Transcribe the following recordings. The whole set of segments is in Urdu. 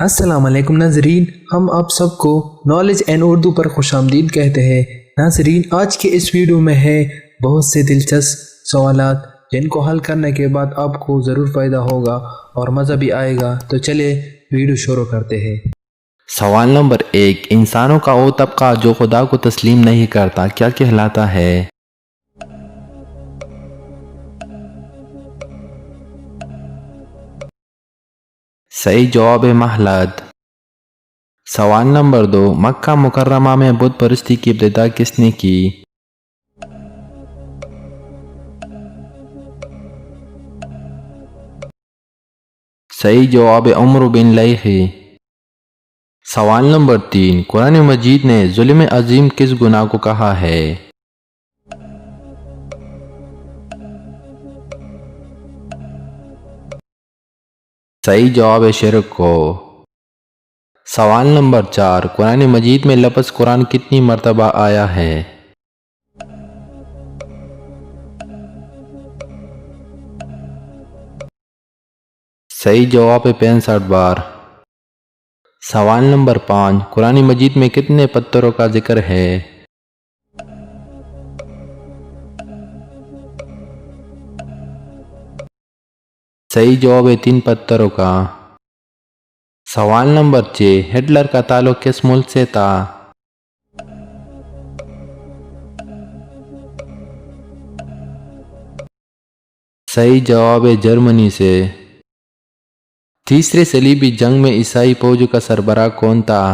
السلام علیکم ناظرین، ہم آپ سب کو نالج اینڈ اردو پر خوش آمدید کہتے ہیں۔ ناظرین، آج کے اس ویڈیو میں ہے بہت سے دلچسپ سوالات جن کو حل کرنے کے بعد آپ کو ضرور فائدہ ہوگا اور مزہ بھی آئے گا۔ تو چلے ویڈیو شروع کرتے ہیں۔ سوال نمبر 1، انسانوں کا وہ طبقہ جو خدا کو تسلیم نہیں کرتا کیا کہلاتا ہے؟ صحیح جواب ہے مہلت۔ سوال نمبر 2، مکہ مکرمہ میں بت پرستی کی ابتدا کس نے کی؟ صحیح جواب ہے عمرو بن لیثی۔ سوال نمبر 3، قرآن مجید نے ظلم عظیم کس گناہ کو کہا ہے؟ صحیح جواب ہے شرک کو۔ سوال نمبر 4، قرآن مجید میں لفظ قرآن کتنی مرتبہ آیا ہے؟ صحیح جواب ہے 65 بار۔ سوال نمبر 5، قرآن مجید میں کتنے پتھروں کا ذکر ہے؟ صحیح جواب ہے 3 پتھروں کا۔ سوال نمبر 6، ہٹلر کا تعلق کس ملک سے تھا؟ صحیح جواب ہے جرمنی سے۔ تیسرے صلیبی جنگ میں عیسائی فوج کا سربراہ کون تھا؟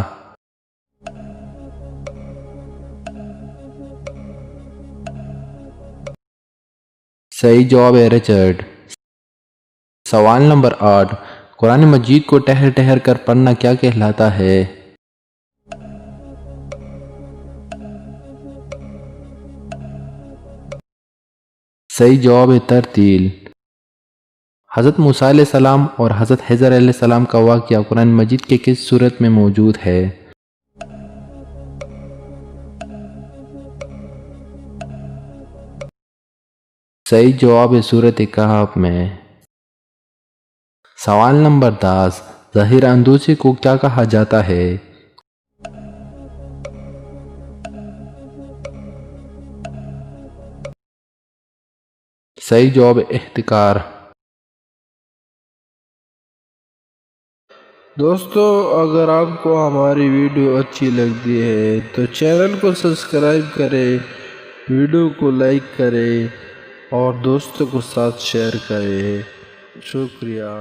صحیح جواب ہے رچرڈ۔ سوال نمبر 8، قرآن مجید کو ٹھہر ٹھہر کر پڑھنا کیا کہلاتا ہے؟ صحیح جواب ہے ترتیل۔ حضرت موسیٰ علیہ السلام اور حضرت خضر علیہ السلام کا واقعہ قرآن مجید کے کس سورت میں موجود ہے؟ صحیح جواب ہے سورۃ کہف میں۔ سوال نمبر 10، ظاہر اندوزی کو کیا کہا جاتا ہے؟ صحیح جواب احتکار۔ دوستو، اگر آپ کو ہماری ویڈیو اچھی لگتی ہے تو چینل کو سبسکرائب کریں، ویڈیو کو لائک کریں اور دوستوں کو ساتھ شیئر کریں۔ شکریہ۔